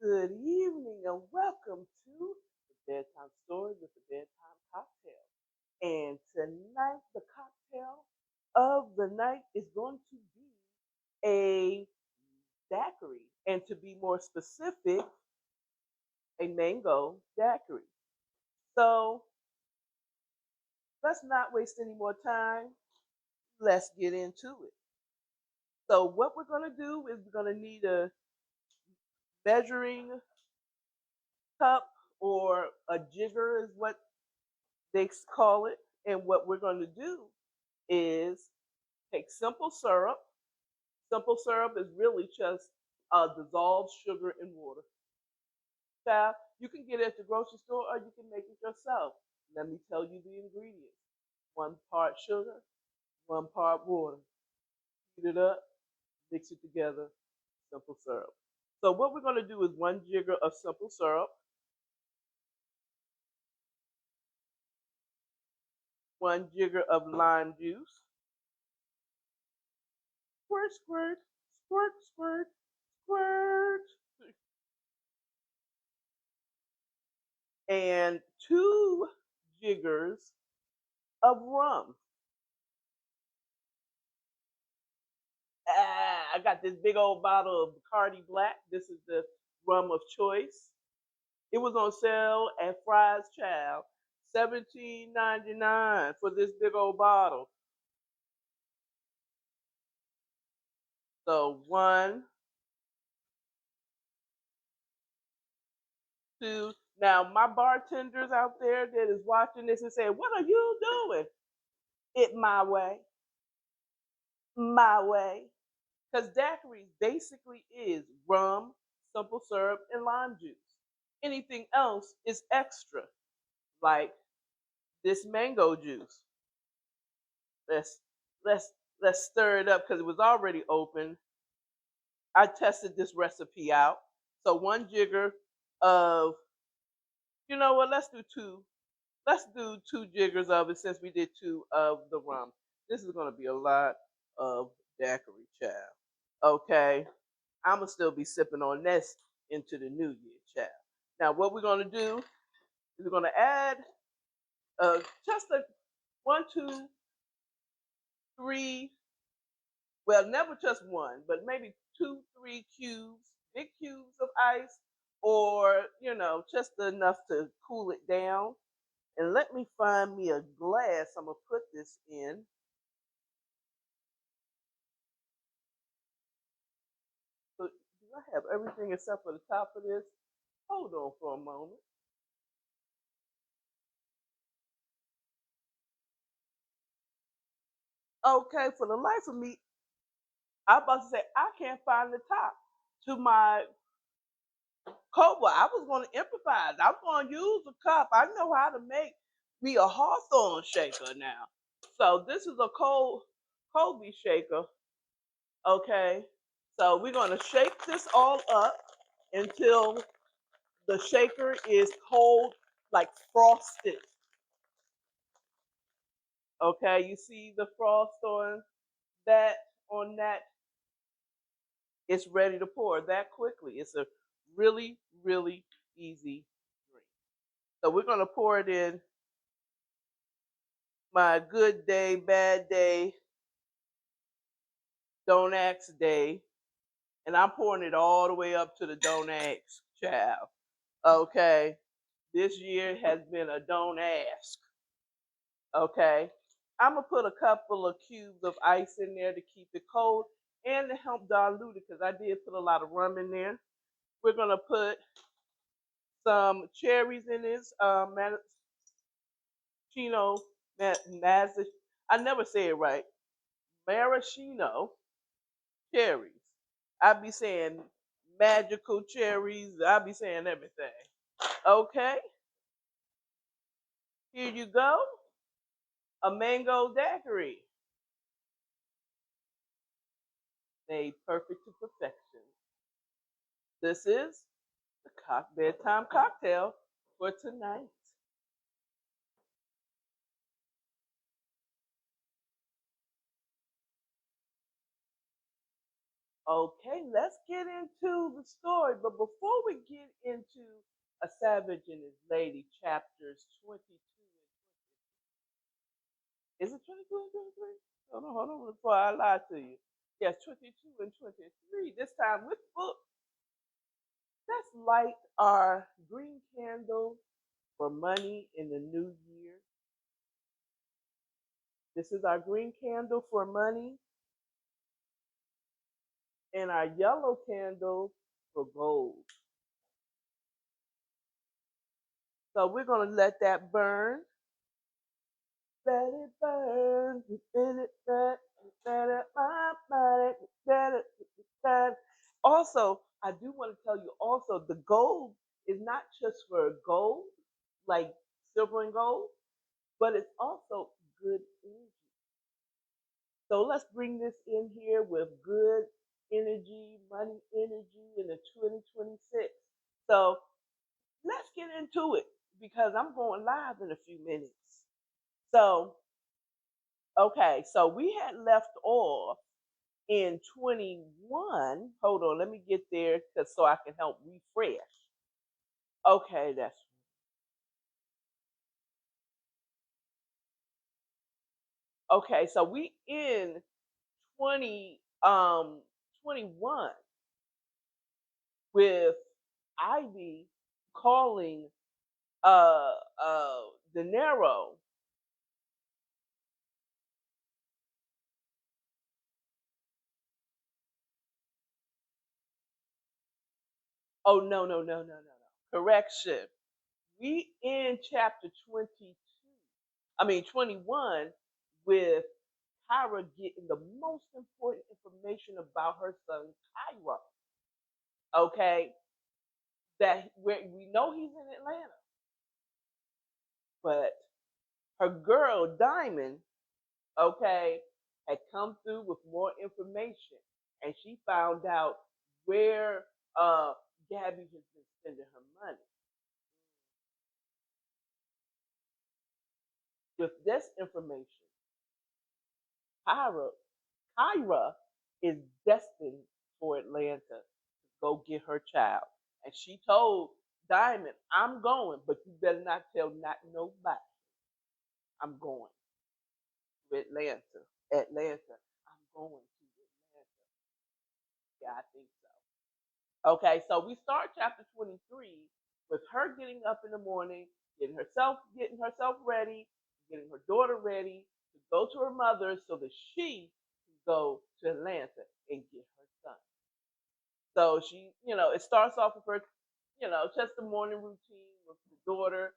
Good evening and welcome to the Bedtime Story with the Bedtime Cocktail. And tonight, the cocktail of the night is going to be a daiquiri. And to be more specific, a mango daiquiri. So let's not waste any more time. Let's get into it. So, what we're going to do is we're going to need a measuring cup or a jigger, is what they call it. And what we're going to do is take simple syrup. Simple syrup is really just dissolved sugar and water. Child, you can get it at the grocery store or you can make it yourself. Let me tell you the ingredients. 1 part sugar, 1 part water. Heat it up, mix it together, simple syrup. So what we're going to do is 1 jigger of simple syrup, 1 jigger of lime juice, squirt, squirt, squirt, squirt, squirt, and 2 jiggers of rum. I got this big old bottle of Bacardi Black. This is the rum of choice. It was on sale at Fry's Child, $17.99 for this big old bottle. So 1, 2. Now my bartenders out there that is watching this and saying, "What are you doing?" It my way, my way. Because daiquiri basically is rum, simple syrup, and lime juice. Anything else is extra, like this mango juice. Let's let's let's stir it up because it was already open. I tested this recipe out. So 1 jigger of, you know what? Let's do two. Let's do 2 jiggers of it since we did 2 of the rum. This is going to be a lot of daiquiri, child. Okay, I'm gonna still be sipping on this into the new year, child. Now, what we're gonna do is we're gonna add just a 1, 2, 3. Well, never just one, but maybe 2, 3 cubes, big cubes of ice, or just enough to cool it down. And let me find me a glass. I'm gonna put this in. So, do I have everything except for the top of this? Hold on for a moment. Okay, for the life of me, I'm about to say I can't find the top to my cobra. I was going to improvise. I'm going to use a cup. I know how to make me a hawthorn shaker now. So this is a Kobe shaker. Okay. So we're going to shake this all up until the shaker is cold, like frosted. Okay. You see the frost that on that it's ready to pour that quickly. It's a really, really easy drink. So we're going to pour it in my good day, bad day, don't ask day. And I'm pouring it all the way up to the don't ask child. Okay. This year has been a don't ask. Okay. I'm going to put a couple of cubes of ice in there to keep it cold and to help dilute it because I did put a lot of rum in there. We're going to put some cherries in this maraschino, I never say it right, maraschino cherries. I be saying magical cherries. I be saying everything. Okay, here you go, a mango daiquiri, made perfect to perfection. This is the bedtime cocktail for tonight. Okay, let's get into the story. But before we get into A Savage and His Lady, chapters 22 and 20. Is it 22 and 23? Hold on before I lie to you. Yes, 22 and 23. This time with book. Let's light our green candle for money in the new year. This is our green candle for money and our yellow candle for gold. So we're going to let that burn. Let it burn. Also, I do want to tell you also the gold is not just for gold, like silver and gold, but it's also good energy. So let's bring this in here with good energy, money energy in the 2026. So let's get into it because I'm going live in a few minutes. So, okay, so we had left off in 21. Hold on, let me get there so I can help refresh. Okay, that's okay. So we in 21 with Ivy calling uh uh De Niro. Oh no. Correction. We in chapter 22. I mean 21 with Kyra getting the most important information about her son Kyra. Okay, that we know he's in Atlanta, but her girl Diamond, okay, had come through with more information, and she found out where Gabby has been spending her money. With this information, Kyra, Kyra is destined for Atlanta to go get her child, and she told Diamond, "I'm going, but you better not tell not nobody. I'm going to Atlanta. Atlanta. I'm going to Atlanta." Yeah, I think so. Okay, so we start chapter 23 with her getting up in the morning, getting herself ready, getting her daughter ready to go to her mother so that she can go to Atlanta and get her son. So she, it starts off with her, just the morning routine with the daughter.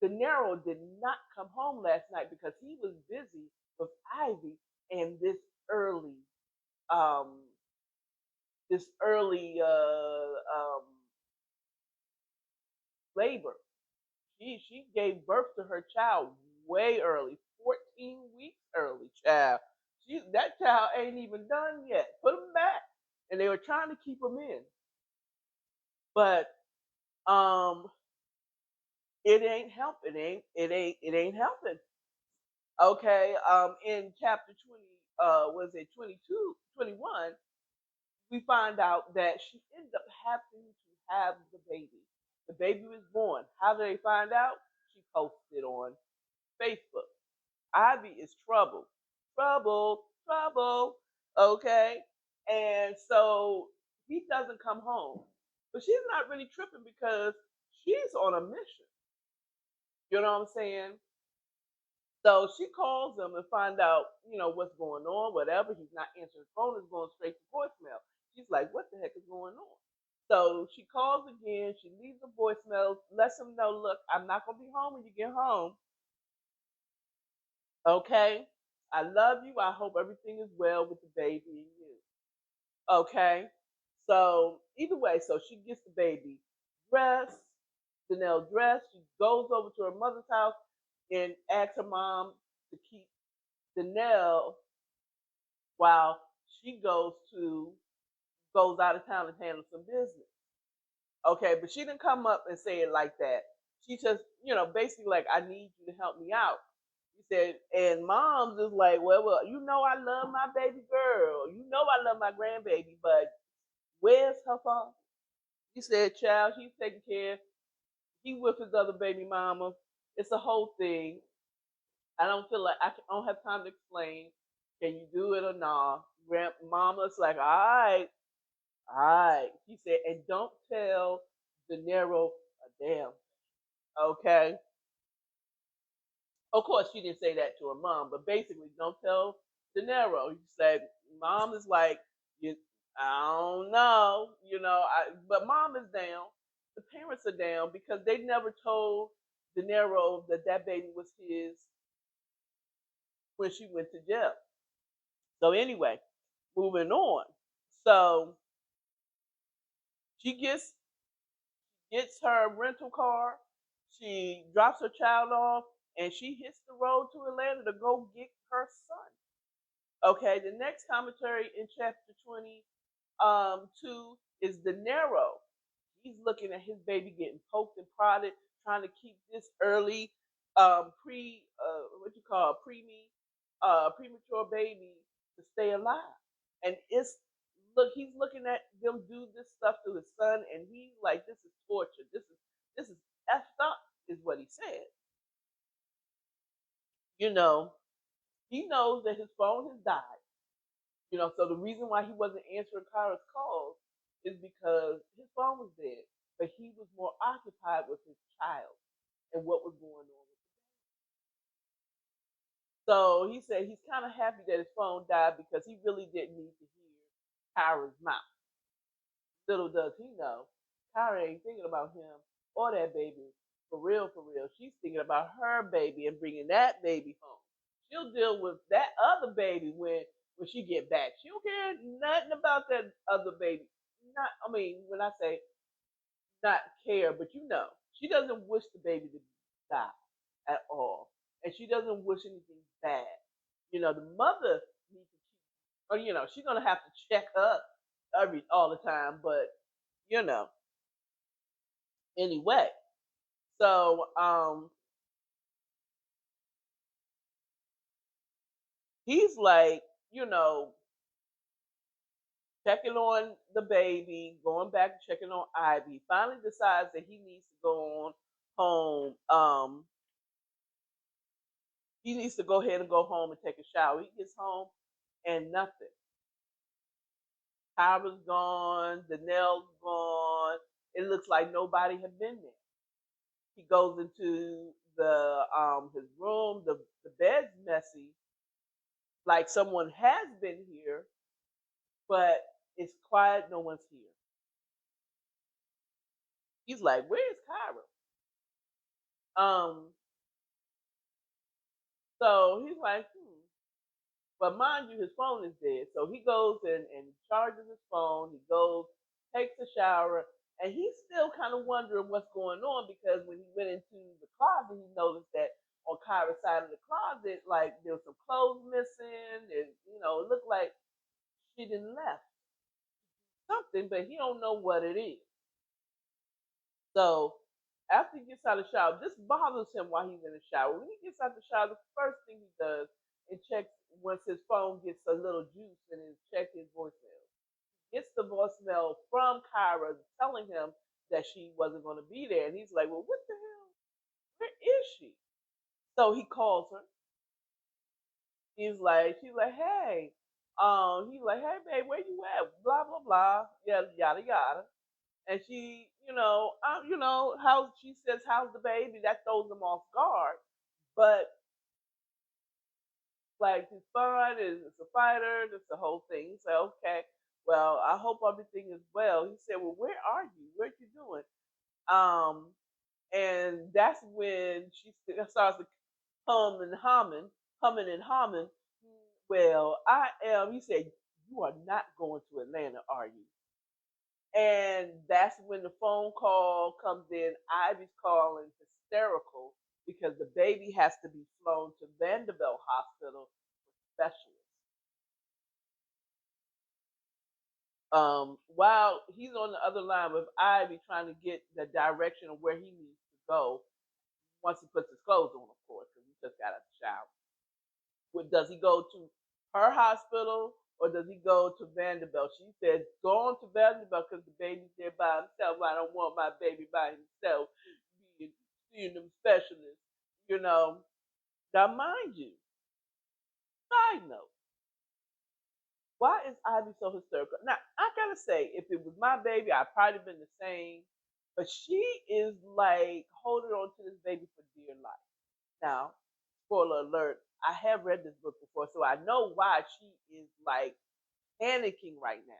De Niro did not come home last night because he was busy with Ivy and um, this early labor. She gave birth to her child way early, 14 weeks early, child. That child ain't even done yet. Put him back, and they were trying to keep him in, but um, it ain't helping. It ain't helping. Okay, in chapter 20, was it 22, 21? We find out that she ended up having to have the baby. The baby was born. How did they find out? She posted on Facebook. Ivy is trouble. Trouble, trouble. Okay? And so he doesn't come home. But she's not really tripping because she's on a mission. You know what I'm saying? So she calls him and find out, what's going on, whatever. He's not answering his phone, it's going straight to voicemail. She's like, what the heck is going on? So she calls again, she leaves a voicemail, lets him know, look, I'm not gonna be home when you get home. Okay? I love you. I hope everything is well with the baby and you. Okay? So either way, so she gets the baby dressed, Danelle dressed, she goes over to her mother's house and asks her mom to keep Danelle while she goes out of town and handle some business. Okay, but she didn't come up and say it like that. She just, basically like, I need you to help me out. He said, and mom's is like, well, you know I love my baby girl. You know I love my grandbaby, but where's her father? He said, child, he's taking care. He with his other baby mama. It's a whole thing. I don't feel like don't have time to explain. Can you do it or not? Mama's like, all right. He said, and don't tell De Niro a damn. Okay. Of course, she didn't say that to her mom, but basically, don't tell De Niro. He said, mom is like, you, I don't know, but mom is down. The parents are down because they never told De Niro that that baby was his when she went to jail. So anyway, moving on. So she gets her rental car. She drops her child off, and she hits the road to Atlanta to go get her son. Okay, the next commentary in chapter 22 is De Niro. He's looking at his baby getting poked and prodded, trying to keep this early what you call premature baby to stay alive. And he's looking at them do this stuff to his son, and he's like, this is torture. This is effed up, is what he said. You know, he knows that his phone has died. So the reason why he wasn't answering Kara's calls is because his phone was dead, but he was more occupied with his child and what was going on with him. So he said he's kind of happy that his phone died because he really didn't need to hear Kara's mouth. Little does he know, Kara ain't thinking about him or that baby for real, for real. She's thinking about her baby and bringing that baby home. She'll deal with that other baby when she get back. She don't care nothing about that other baby. Not, I mean, when I say not care, but she doesn't wish the baby to die at all, and she doesn't wish anything bad. The mother needs to keep, or she's gonna have to check up all the time, but you know, anyway. So he's like, you know, checking on the baby, going back checking on Ivy. Finally decides that he needs to go on home. He needs to go ahead and go home and take a shower. He gets home and nothing. Tyra's gone, Danelle's gone. It looks like nobody had been there. He goes into the his room. The bed's messy, like someone has been here, but it's quiet. No one's here. He's like, "Where's Kyra?" Um, so he's like, "Hmm." But mind you, his phone is dead. So he goes and charges his phone. He goes, takes a shower, and he's still kind of wondering what's going on because when he went into the closet, he noticed that on Kyra's side of the closet, like there was some clothes missing, and it looked like she didn't left something, but he don't know what it is. So after he gets out of the shower, this bothers him while he's in the shower. When he gets out of the shower, the first thing he does is checks once his phone gets a little juice and is check his voicemail. Gets the voicemail from Kyra telling him that she wasn't going to be there, and he's like, "Well, what the hell? Where is she?" So he calls her. She's like, "Hey." He's like, "Hey, babe, where you at?" Blah blah blah. Yada yada yada. And she, how she says, "How's the baby?" That throws him off guard. But like he's fun, it's a fighter, it's the whole thing. He said, "Okay, well, I hope everything is well." He said, "Well, where are you? What you doing?" Um, and that's when she starts to humming and humming. Well, I am. He said, "You are not going to Atlanta, are you?" And that's when the phone call comes in. Ivy's calling hysterical because the baby has to be flown to Vanderbilt Hospital for specialists. While he's on the other line with Ivy trying to get the direction of where he needs to go once he puts his clothes on, of course, because just got out of the shower. Does he go to her hospital or does he go to Vanderbilt? She said, go on to Vanderbilt because the baby's there by himself. I don't want my baby by himself seeing them specialists. You know, now mind you, side note, why is Ivy so hysterical? Now, I gotta say, if it was my baby, I'd probably been the same. But she is like holding on to this baby for dear life. Now, spoiler alert, I have read this book before, so I know why she is like panicking right now.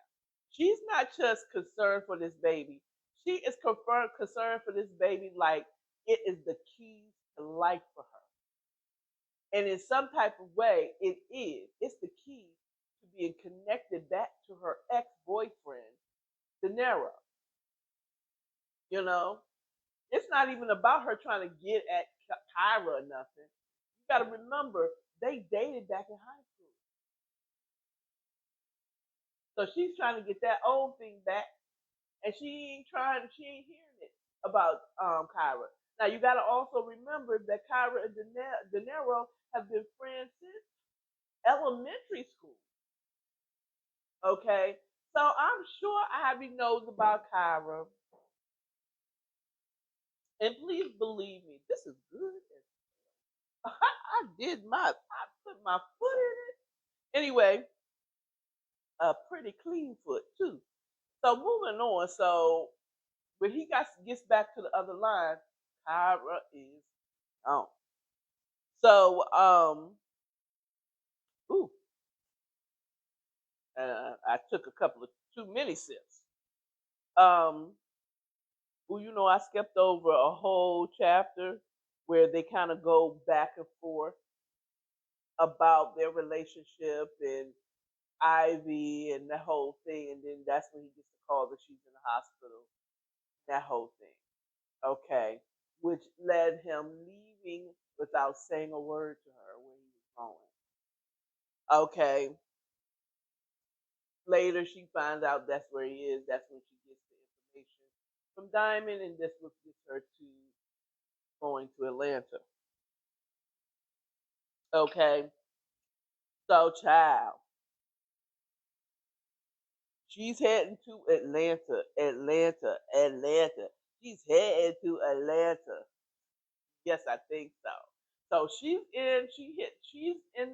She's not just concerned for this baby. She is concerned for this baby like it is the key to life for her. And in some type of way, it is. It's the key to being connected back to her ex-boyfriend, De Niro. You know, it's not even about her trying to get at Kyra or nothing. You got to remember, they dated back in high school. So she's trying to get that old thing back, and she ain't hearing it about Kyra. Now you got to also remember that Kyra and De Niro have been friends since elementary school. Okay, so I'm sure Ivy knows about Kyra, and please believe me, this is good. I I put my foot in it. Anyway, a pretty clean foot too. So moving on. So when he gets back to the other line, Kyra is on. So ooh, I took a couple of too many sips. Um, you know, I skipped over a whole chapter where they kind of go back and forth about their relationship and Ivy and the whole thing, and then that's when he gets the call that she's in the hospital. That whole thing, okay, which led him leaving without saying a word to her where he was going. Okay, later she finds out that's where he is. That's when she gets the information from Diamond, and this what gets her to going to Atlanta. Okay, so child, she's heading to Atlanta, Atlanta, Atlanta. She's heading to Atlanta. Yes, I think so. So she's in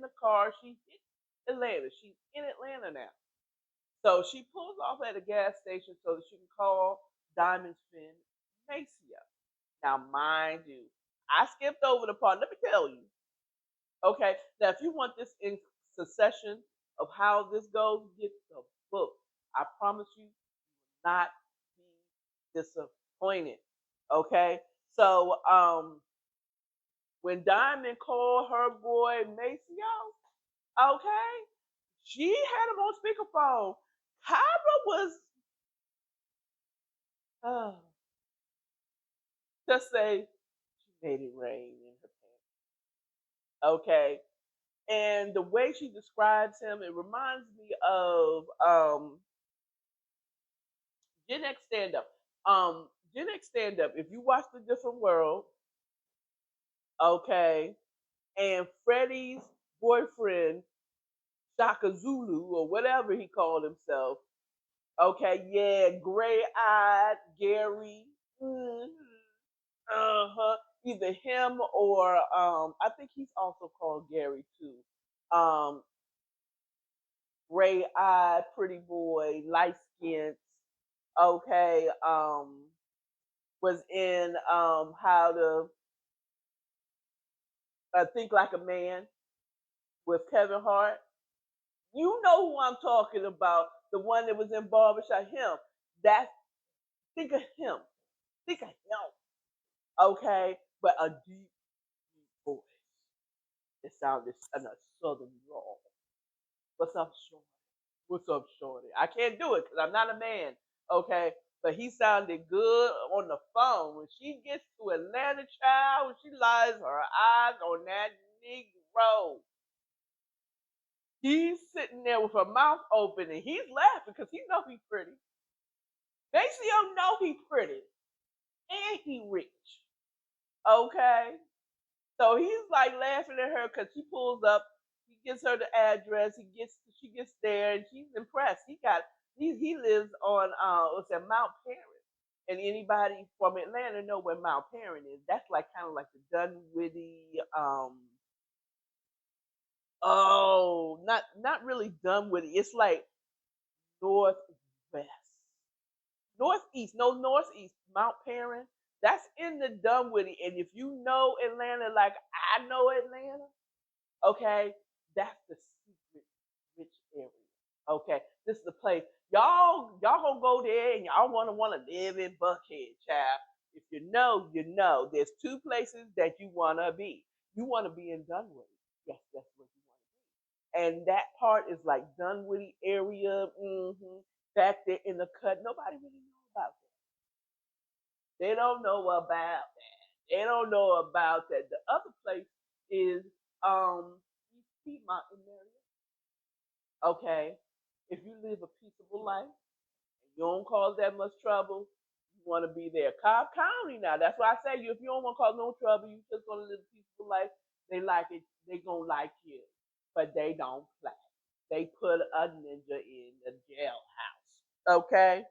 the car. She hit Atlanta. She's in Atlanta now. So she pulls off at a gas station so that she can call Diamond's friend Maceo. Now, mind you, I skipped over the part. Let me tell you. Okay, now if you want this in succession of how this goes, get the book. I promise you, not be disappointed. Okay, so when Diamond called her boy Maceo, okay, she had him on speakerphone. Kyra was, uh, just say, she made it rain in her pants. Okay, and the way she describes him, it reminds me of Gen X stand up. Gen X stand up. If you watch The Different World, okay, and Freddie's boyfriend Shaka Zulu or whatever he called himself. Okay, yeah, gray-eyed Gary. Mm-hmm. Uh-huh. Either him or I think he's also called Gary too. Gray-eyed, pretty boy, light skinned. Okay, was in How to Think Like a Man with Kevin Hart. You know who I'm talking about. The one that was in Barbershop. Him. That. Think of him. Think of him. Okay, but a deep, deep voice. It sounded in a southern drawl. What's up, Shorty? What's up, Shorty? I can't do it because I'm not a man. Okay, but he sounded good on the phone. When she gets to Atlanta, child, when she lies her eyes on that Negro, he's sitting there with her mouth open and he's laughing because he know he's pretty. Maceo know he's pretty and he rich. Okay, So he's like laughing at her because she pulls up. He gives her the address. She gets there and she's impressed. He lives on what's that, Mount Perrin. And anybody from Atlanta know where Mount Perrin is? That's like kind of like the Dunwoody. Not really Dunwoody. It's like northwest, northeast. No, northeast. Mount Perrin. That's in the Dunwoody. And if you know Atlanta like I know Atlanta, okay, that's the secret rich area. Okay, this is the place. Y'all gonna go there and y'all wanna live in Buckhead, child. If you know, you know. There's two places that you wanna be. You wanna be in Dunwoody. Yes, that's what you want to be. And that part is like Dunwoody area, back there in the cut. Nobody really knows about that. They don't know about that. They don't know about that. The other place is East Piedmont in Maryland. Okay, if you live a peaceable life and you don't cause that much trouble, you want to be there. Cobb County now. That's why I say you. If you don't want to cause no trouble, you just gonna live a peaceful life. They like it. They gonna like you, but they don't play. They put a ninja in the jailhouse. Okay.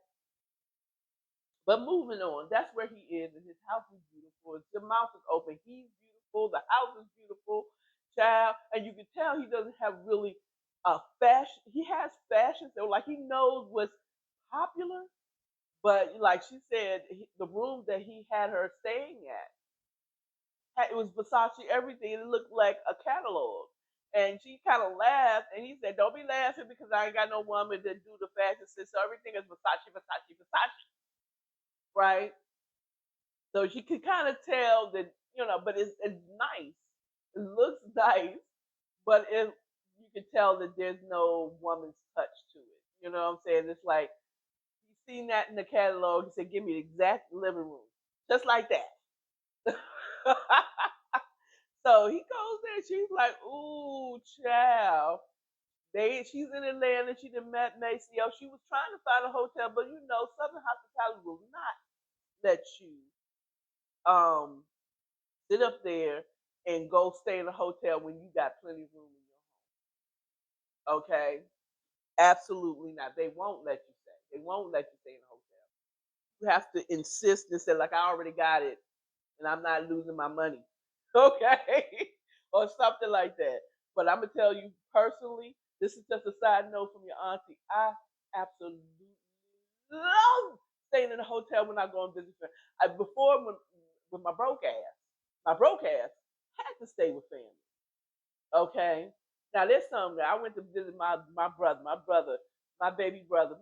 But moving on, that's where he is, and his house is beautiful. The mouth is open. He's beautiful. The house is beautiful, child. And you can tell he doesn't have really a fashion. He has fashion, so like he knows what's popular. But like she said, the room that he had her staying at, it was Versace everything. It looked like a catalog. And she kind of laughed, and he said, "Don't be laughing because I ain't got no woman to do the fashion. So everything is Versace, Versace, Versace, right?" So she could kind of tell that, but it's nice. It looks nice, but you can tell that there's no woman's touch to it. You know what I'm saying? It's like he's seen that in the catalog. He said, "Give me the exact living room, just like that." So he goes there. She's like, "Ooh, child." She's in Atlanta. She done met Maceo. She was trying to find a hotel, but Southern Hospitality will not let you um sit up there and go stay in a hotel when you got plenty of room in your home. Okay? Absolutely not. They won't let you stay. They won't let you stay in a hotel. You have to insist and say, like, I already got it and I'm not losing my money. Okay? Or something like that. But I'm gonna tell you personally, this is just a side note from your auntie. I absolutely love staying in a hotel when I go on visit. Before, with my broke ass had to stay with family. Okay. Now there's some guy. I went to visit my baby brother,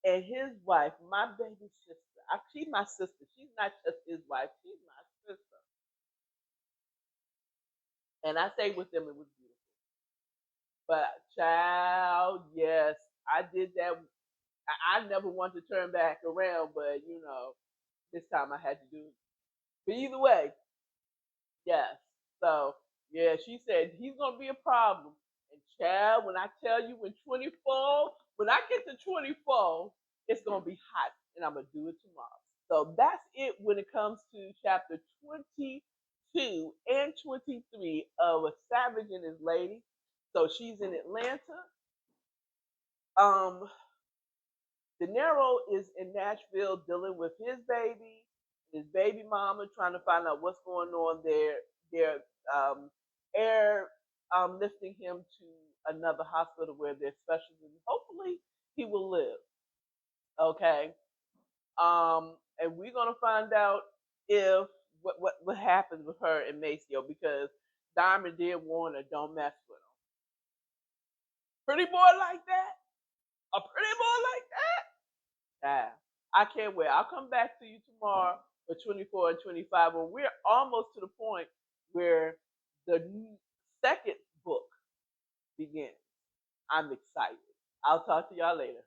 and his wife, my baby sister. She's my sister. She's not just his wife. She's my sister. And I stayed with them. It was beautiful. But child, yes, I did that. I never wanted to turn back around, but this time I had to do it. But either way, yes. So yeah, she said he's gonna be a problem. And child, when I tell you when I get to 24, it's gonna be hot, and I'm gonna do it tomorrow. So that's it when it comes to chapter 22 and 23 of A Savage and His Lady. So she's in Atlanta. Um, De Niro is in Nashville dealing with his baby mama, trying to find out what's going on there. They're air lifting him to another hospital where they're specialists. Hopefully, he will live. Okay. And we're gonna find out if what happens with her and Maceo because Diamond did warn her, don't mess with him. Pretty boy like that? A pretty boy like that? Yeah. I can't wait. I'll come back to you tomorrow for 24 and 25. When we're almost to the point where the second book begins. I'm excited. I'll talk to y'all later.